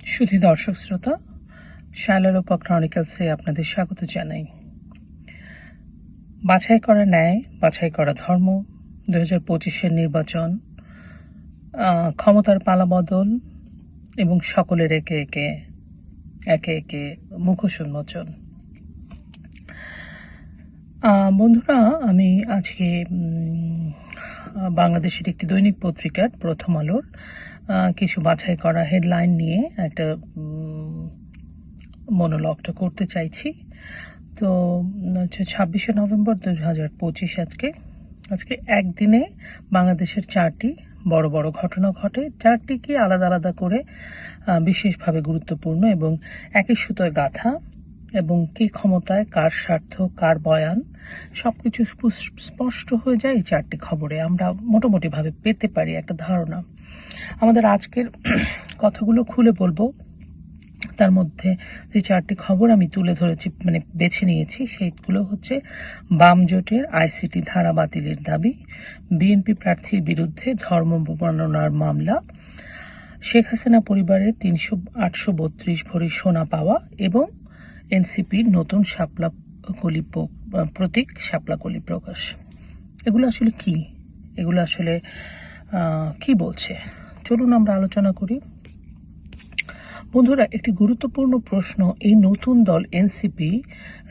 সুধী দর্শক শ্রোতা, শায়লারূপা ক্রনিকলসে আপনাদের স্বাগত জানাই। বাছাই করা ন্যায়, বাছাই করা ধর্ম, 2025-এর নির্বাচন, ক্ষমতার পালাবদল এবং সকলের একে একে মুখোশ উন্মোচন। বন্ধুরা, আমি আজকে বাংলাদেশের একটি দৈনিক পত্রিকার প্রথম আলোর কিছু বাছাই করা হেডলাইন নিয়ে একটা মনোলগটা করতে চাইছি। তো 26শে নভেম্বর 2025 আজকে একদিনে বাংলাদেশের 4টি বড় বড় ঘটনা ঘটে। 4টি কি আলাদা আলাদা করে বিশেষভাবে গুরুত্বপূর্ণ এবং একই সুতোয় গাঁথা, এবং কি ক্ষমতায়, কার স্বার্থ, কার বয়ান, সবকিছু স্পষ্ট হয়ে যায় এই 4টি খবরে। আমরা মোটামুটিভাবে পেতে পারি একটা ধারণা। আমাদের আজকের কথাগুলো খুলে বলবো। তার মধ্যে যে 4টি খবর আমি তুলে ধরেছি, বেছে নিয়েছি, সেইগুলো হচ্ছে: বাম জোটের আইসিটি ধারা বাতিলের দাবি, বিএনপি প্রার্থীর বিরুদ্ধে ধর্ম অবমাননার মামলা, শেখ হাসিনা পরিবারের 832 ভরি সোনা পাওয়া এবং এনসিপির নতুন শাপলাকলি প্রতীক শাপলাকলি প্রকাশ। এগুলো আসলে কি? এগুলো আসলে কি বলছে? চলুন আমরা আলোচনা করি। বন্ধুরা, একটি গুরুত্বপূর্ণ প্রশ্ন: এই নতুন দল এনসিপি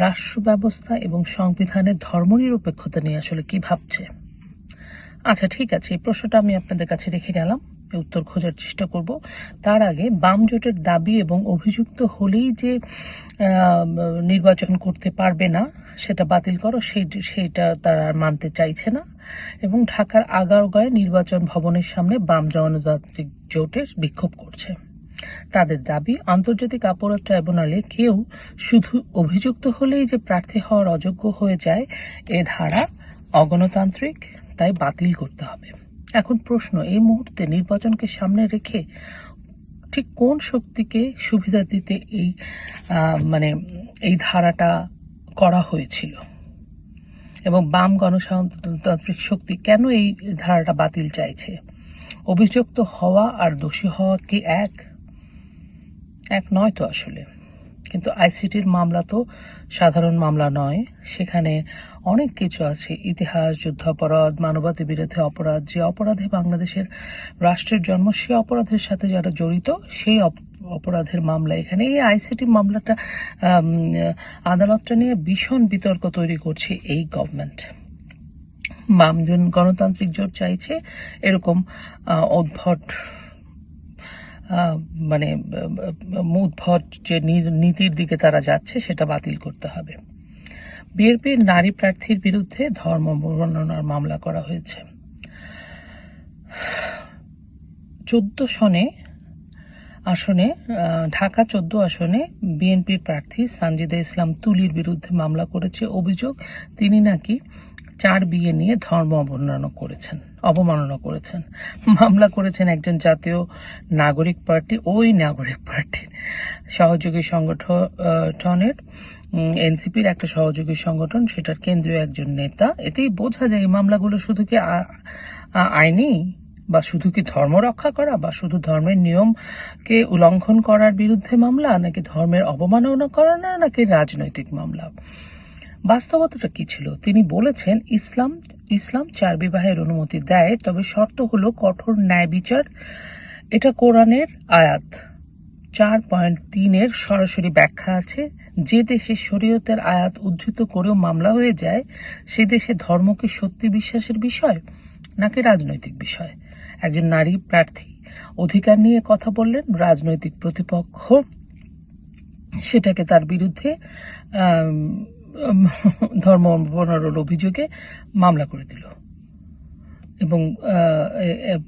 রাষ্ট্র ব্যবস্থা এবং সংবিধানের ধর্মনিরপেক্ষতা নিয়ে আসলে কি ভাবছে? আচ্ছা, ঠিক আছে, এই প্রশ্নটা আমি আপনাদের কাছে রেখে গেলাম, উত্তর খোঁজার চেষ্টা করব। তার আগে, বাম জোটের দাবি এবং অভিযুক্ত হলেই যে নির্বাচন করতে পারবে না, সেটা বাতিল করো, সেইটা তারা আর মানতে চাইছে না, এবং ঢাকার আগারগাঁয়ে নির্বাচন ভবনের সামনে বাম গণতান্ত্রিক জোটের বিক্ষোভ করছে। তাদের দাবি, আন্তর্জাতিক অপরাধ ট্রাইব্যুনালে কেউ শুধু অভিযুক্ত হলেই যে প্রার্থী হওয়ার অযোগ্য হয়ে যায়, এ ধারা অগণতান্ত্রিক, তাই বাতিল করতে হবে। এখন প্রশ্ন, এই মুহূর্তে নির্বাচনকে সামনে রেখে ঠিক কোন শক্তিকে সুবিধা দিতে এই ধারাটা করা হয়েছিল, এবং বাম গণতান্ত্রিক শক্তি কেন এই ধারাটা বাতিল চাইছে? অভিযুক্ত হওয়া আর দোষী হওয়া কি এক নয় তো আসলে। কিন্তু আইসিটির মামলা তো সাধারণ মামলা নয়, সেখানে অনেক কিছু আছে: ইতিহাস, যুদ্ধাপরাধ, মানবতার বিরুদ্ধে অপরাধ, যে অপরাধে বাংলাদেশের রাষ্ট্রের জন্ম, সে অপরাধের সাথে যারা জড়িত, সেই অপরাধের মামলা। এখানে এই আইসিটি মামলাটা, আদালতটা নিয়ে ভীষণ বিতর্ক তৈরি করছে এই গভর্নমেন্ট। বাম গণতান্ত্রিক জোট চাইছে এরকম উদ্ভট যে নীতির দিকে তারা যাচ্ছে, সেটা বাতিল করতে হবে। বিএনপির নারী প্রার্থীর বিরুদ্ধে ধর্ম অবমাননার মামলা করা হয়েছে। 14 আসনে, ঢাকা 14 আসনে বিএনপির প্রার্থী সানজিদা ইসলাম তুলির বিরুদ্ধে মামলা করেছে। অভিযোগ, তিনি নাকি 4 বিয়ে নিয়ে ধর্ম অবমাননা করেছেন। মামলা করেছেন একজন জাতীয় নাগরিক পার্টির সহযোগী সংগঠনের, এনসিপির একটা সহযোগী সংগঠন, সেটার কেন্দ্রীয় একজন নেতা। এতেই বোঝা যায় এই মামলাগুলো শুধু কি আইনি, বা শুধু কি ধর্ম রক্ষা করা, বা শুধু ধর্মের নিয়মকে উল্লঙ্ঘন করার বিরুদ্ধে মামলা, নাকি ধর্মের অবমাননা করা, নাকি রাজনৈতিক মামলা। বাস্তবতাটা কি ছিল? তিনি বলেছেন, ইসলাম 4 বিবাহের অনুমতি দেয়, তবে শর্ত হলো কঠোর ন্যায় বিচার। এটা কোরআনের আয়াত 4.3-এর সরাসরি ব্যাখ্যা আছে: যে দেশে শরীয়তের আয়াত উদ্ধৃত করেও মামলা হয়ে যায়, সে দেশে ধর্ম কি সত্যি বিশ্বাসের বিষয় নাকি রাজনৈতিক বিষয়? একজন নারী প্রার্থী অধিকার নিয়ে কথা বললেন, রাজনৈতিক প্রতিপক্ষ সেটাকে তার বিরুদ্ধে ধর্ম অবমাননার অভিযোগে মামলা করে দিল। এবং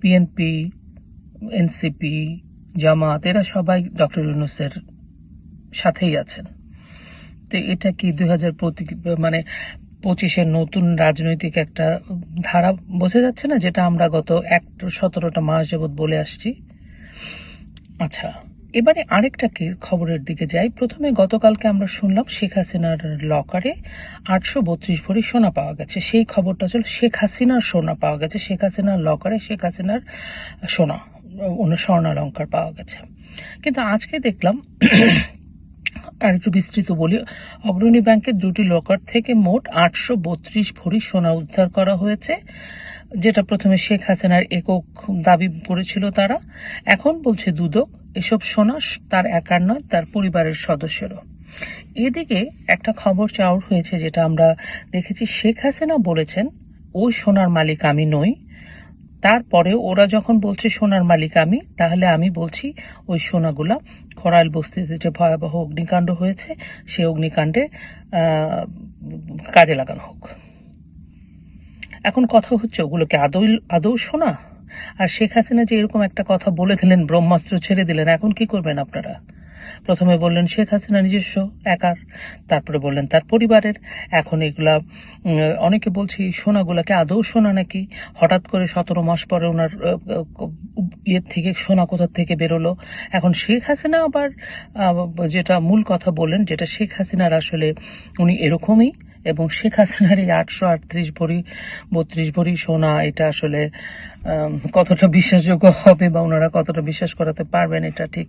বিএনপি, এনসিপি, জামাত, এরা সবাই ডক্টর ইউনূসের সাথেই আছেন। তো এটা কি 2025-এর নতুন রাজনৈতিক একটা ধারা বোঝা যাচ্ছে না, যেটা আমরা গত 17টা মাস যাবৎ বলে আসছি? আচ্ছা, এবারে আরেকটা খবরের দিকে যাই। প্রথমে গতকালকে আমরা শুনলাম শেখ হাসিনার লকারে 832 ভরি সোনা পাওয়া গেছে। সেই খবরটা ছিল শেখ হাসিনার সোনা পাওয়া গেছে, শেখ হাসিনার লকারে শেখ হাসিনার সোনা, স্বর্ণালঙ্কার পাওয়া গেছে। কিন্তু আজকে দেখলাম আর একটু বিস্তৃত বলি, অগ্রণী ব্যাংকের দুটি লকার থেকে মোট 832 ভরি সোনা উদ্ধার করা হয়েছে, যেটা প্রথমে শেখ হাসিনার একক দাবি করেছিল তারা। এখন বলছে দুদক এসব সোনা তার একার নয়, তার পরিবারের সদস্যেরও। এদিকে একটা খবর চাউর হয়েছে, যেটা আমরা দেখেছি, শেখ হাসিনা বলেছেন ওই সোনার মালিক আমি নই। তারপরে ওরা যখন বলছে সোনার মালিক আমি, তাহলে আমি বলছি ওই সোনাগুলা করাইল বস্তিতে যে ভয়াবহ অগ্নিকাণ্ড হয়েছে, সেই অগ্নিকাণ্ডে কাজে লাগানো হোক। এখন কথা হচ্ছে ওগুলোকে আদৌ আদৌ সোনা? আর শেখ হাসিনা যে এরকম একটা কথা বলে দিলেন, ব্রহ্মাস্ত্র ছেড়ে দিলেন, এখন কি করবেন আপনারা? প্রথমে বললেন শেখ হাসিনা নিজস্ব একার, তারপরে বললেন তার পরিবারের, এখন এগুলা অনেকে বলছে সোনাগুলাকে আদৌ সোনা নাকি? হঠাৎ করে 17 মাস পরে ওনার ইয়ের থেকে সোনা কোথা থেকে বেরোলো? এখন শেখ হাসিনা আবার যেটা মূল কথা বললেন, যেটা শেখ হাসিনার আসলে উনি এরকমই, এবং শেখ হাসিনার এই 838 ভরি 32 ভরি সোনা, এটা আসলে কতটা বিশ্বাসযোগ্য হবে বা ওনারা কতটা বিশ্বাস করাতে পারবেন, এটা ঠিক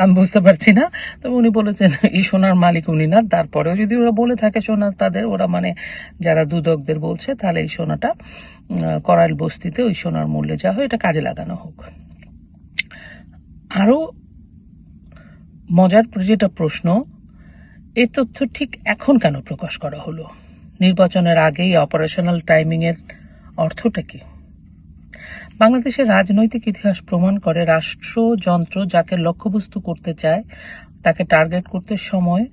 আমি বুঝতে পারছি না। তবে উনি বলেছেন এই সোনার মালিক উনি না। তারপরেও যদি ওরা বলে থাকে সোনা তাদের, ওরা মানে যারা দুদকদের বলছে, তাহলে এই সোনাটা করাইল বস্তিতে ওই সোনার মূল্যে যা হয় এটা কাজে লাগানো হোক। আরো মজার যেটা প্রশ্ন, এই তথ্য ঠিক এখন কেন প্রকাশ করা হলো? নির্বাচনের আগেই অপারেশনাল টাইমিং এর অর্থটা কি? বাংলাদেশের রাজনৈতিক ইতিহাস প্রমাণ করে, রাষ্ট্রযন্ত্র যাকে লক্ষ্যবস্তু করতে চায় তাকে টার্গেট করতে সময়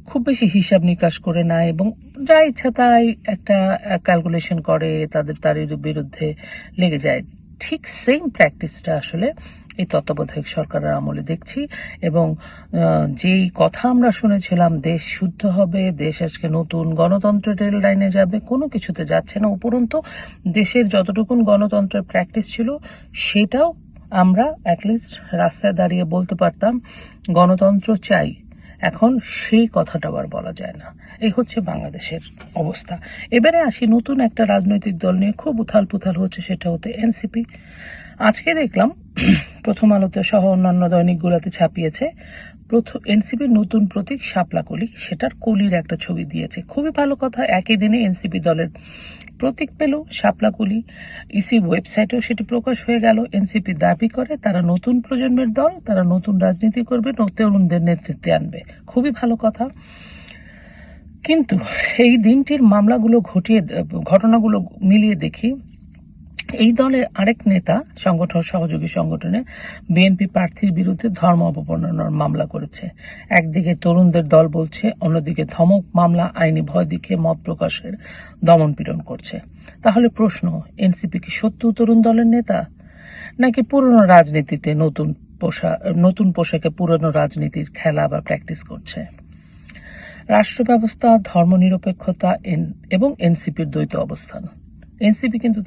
খুব বেশি হিসাব নিকাশ করে না, এবং যা ইচ্ছা তাই একটা ক্যালকুলেশন করে, তার বিরুদ্ধে লেগে যায়। ঠিক সেম প্র্যাকটিসটা আসলে এই তত্ত্বাবধায়ক সরকারের আমলে দেখছি। এবং যেই কথা আমরা শুনেছিলাম দেশ শুদ্ধ হবে, দেশ আজকে নতুন গণতন্ত্রের রেল লাইনে যাবে, কোনো কিছুতে যাচ্ছে না। উপরন্তু দেশের যতটুকুন গণতন্ত্রের প্র্যাকটিস ছিল সেটাও আমরা অ্যাটলিস্ট রাস্তায় দাঁড়িয়ে বলতে পারতাম গণতন্ত্র চাই, এখন সেই কথাটাও আর বলা যায় না। এই হচ্ছে বাংলাদেশের অবস্থা। এবারে আসি নতুন একটা রাজনৈতিক দল নিয়ে খুব উথাল পুথাল হচ্ছে, সেটা হতে এনসিপি। আজকে দেখলাম প্রথম আলোতে সহ অন্যান্য দৈনিকগুলোতে ছাপিয়েছে, এনসিপির নতুন প্রতীক শাপলা কলি, সেটার কলির একটা ছবি দিয়েছে। খুবই ভালো কথা, একই দিনে এনসিপি দলের প্রতীক পেল শাপলা কলি। ইসি ওয়েবসাইটেও সেটি প্রকাশ হয়ে গেল। এনসিপি দাবি করে তারা নতুন প্রজন্মের দল, তারা নতুন রাজনীতি করবে, তরুণদের নেতৃত্বে আনবে। খুবই ভালো কথা। কিন্তু এই দিনটির ঘটনাগুলো মিলিয়ে দেখি, এই দলের আরেক নেতা সহযোগী সংগঠনে বিএনপি প্রার্থীর বিরুদ্ধে ধর্ম অপমাননার মামলা করেছে। একদিকে তরুণদের দল বলছে, অন্যদিকে ধমক মামলা, আইনি ভয় দেখিয়ে মত প্রকাশের দমন পীড়ন করছে। তাহলে প্রশ্ন, এনসিপি কি সত্যি তরুণ দলের নেতা, নাকি পুরনো রাজনীতিতে নতুন পোশাকে পুরনো রাজনীতির খেলা বা প্র্যাকটিস করছে? রাষ্ট্র ব্যবস্থা, ধর্মনিরপেক্ষতা এবং এনসিপির দ্বৈত অবস্থান। এনসিপি কিন্তু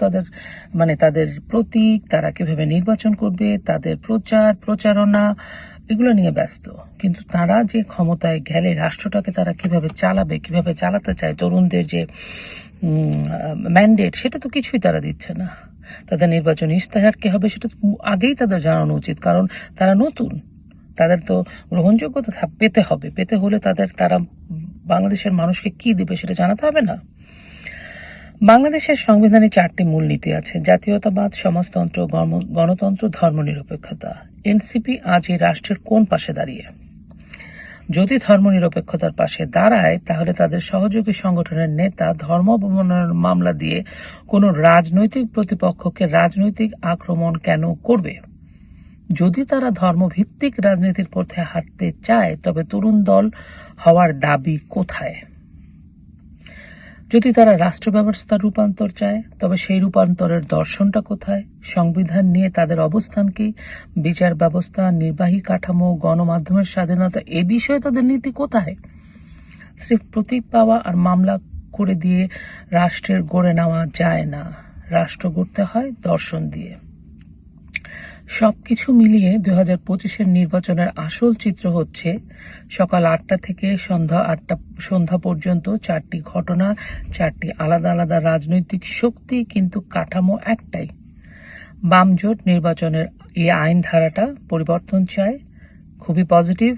তাদের প্রতীক, তারা কিভাবে নির্বাচন করবে, তাদের প্রচারণা, এগুলো নিয়ে ব্যস্ত। কিন্তু তারা যে ক্ষমতায় গেলে রাষ্ট্রটাকে তারা কিভাবে চালাবে, কিভাবে চালাতে চায়, তরুণদের যে ম্যান্ডেট, সেটা তো কিছুই তারা দিচ্ছে না। তাদের নির্বাচনী ইশতেহার কি হবে সেটা আগেই তাদের জানানো উচিত, কারণ তারা নতুন, তাদের তো গ্রহণযোগ্যতা পেতে হলে তারা বাংলাদেশের মানুষকে কি দিবে সেটা জানাতে হবে না? বাংলাদেশের সংবিধানে 4টি মূলনীতি আছে: জাতীয়তাবাদ, সমাজতন্ত্র, গণতন্ত্র, ধর্মনিরপেক্ষতা। এনসিপি আজ এই রাষ্ট্রের কোন পাশে দাঁড়িয়ে? যদি ধর্মনিরপেক্ষতার পাশে দাঁড়ায়, তাহলে তাদের সহযোগী সংগঠনের নেতা ধর্ম অবমাননার মামলা দিয়ে কোনো রাজনৈতিক প্রতিপক্ষকে রাজনৈতিক আক্রমণ কেন করবে? যদি তারা ধর্মভিত্তিক রাজনীতির পথে হাঁটতে চায়, তবে তরুণ দল হওয়ার দাবি কোথায়? যদি তারা রাষ্ট্র ব্যবস্থার রূপান্তর চায়, তবে সেই রূপান্তরের দর্শনটা কোথায়? সংবিধান নিয়ে তাদের অবস্থান কি? বিচার ব্যবস্থা, নির্বাহী কাঠামো, গণমাধ্যমের স্বাধীনতা, এ বিষয়ে তাদের নীতি কোথায়? সির্ফ প্রতীক পাওয়া আর মামলা করে দিয়ে রাষ্ট্রের গড়ে নেওয়া যায় না। রাষ্ট্র গড়তে হয় দর্শন দিয়ে। সবকিছু মিলিয়ে 2025-এর নির্বাচনের আসল চিত্র হচ্ছে, সকাল 8টা থেকে সন্ধ্যা পর্যন্ত 4টি ঘটনা, 4টি আলাদা আলাদা রাজনৈতিক শক্তি, কিন্তু কাঠামো একটাই। বাম জোট নির্বাচনের এই আইন ধারাটা পরিবর্তন চায়, খুবই পজিটিভ।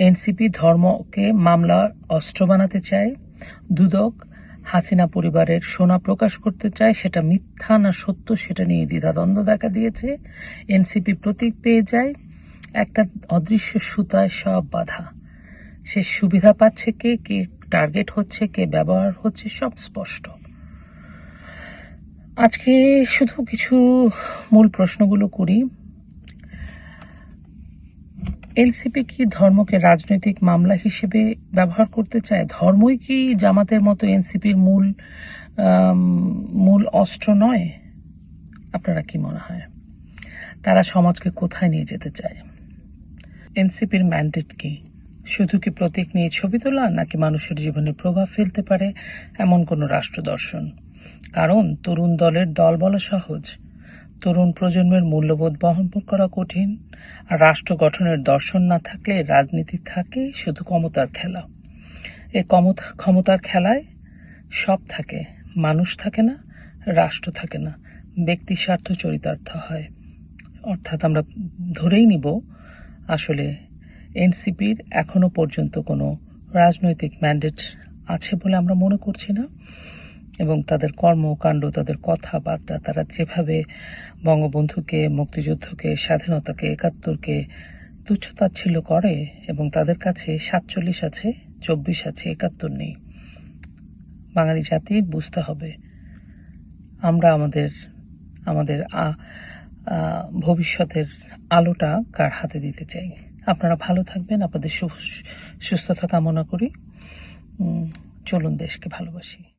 এনসিপি ধর্মকে মামলার অস্ত্র বানাতে চায়। দুদক হাসিনা পরিবারের সোনা প্রকাশ করতে চায়, সেটা মিথ্যা না সত্য সেটা নিয়ে দ্বিধাদ্বন্দ্ব দেখা দিয়েছে। এনসিপি প্রতীক পেয়ে যায়, একটা অদৃশ্য সুতায় সব বাধা। সে সুবিধা পাচ্ছে কে, কে টার্গেট হচ্ছে, কে ব্যবহার হচ্ছে, সব স্পষ্ট। আজকে শুধু কিছু মূল প্রশ্নগুলো করি। এনসিপি কি ধর্মকে রাজনৈতিক মামলা হিসেবে ব্যবহার করতে চায়? ধর্মই কি জামাতের মতো এনসিপির মূল অস্ত্র নয়? আপনারা কি মনে হয়? তারা সমাজকে কোথায় নিয়ে যেতে চায়? এনসিপির ম্যান্ডেট কি? শুধু কি প্রতীক নিয়ে ছবি তোলা, নাকি মানুষের জীবনে প্রভাব ফেলতে পারে এমন কোনো রাষ্ট্র দর্শন? কারণ তরুণ দলের দল বলা সহজ, তরুণ প্রজন্মের মূল্যবোধ বহন করা কঠিন। আর রাষ্ট্র গঠনের দর্শন না থাকলে রাজনীতি থাকে শুধু ক্ষমতার খেলা। এই ক্ষমতার খেলায় সব থাকে, মানুষ থাকে না, রাষ্ট্র থাকে না, ব্যক্তি স্বার্থ চরিতার্থ হয়। অর্থাৎ আমরা ধরেই নিব আসলে এনসিপির এখনো পর্যন্ত কোনো রাজনৈতিক ম্যান্ডেট আছে বলে আমরা মনে করছি না। এবং তাদের কর্মকাণ্ড, তাদের কথাবার্তা, তারা যেভাবে বঙ্গবন্ধুকে, মুক্তিযুদ্ধকে, স্বাধীনতাকে, ৭১কে তুচ্ছতাচ্ছিল্য করে, এবং তাদের কাছে ৪৭ আছে, ২৪ আছে, ৭১ নেই। বাঙালি জাতির বুঝতে হবে আমরা আমাদের ভবিষ্যতের আলোটা কার হাতে দিতে চাই। আপনারা ভালো থাকবেন, আপনাদের সুস্থতা কামনা করি। চলুন দেশকে ভালোবাসি।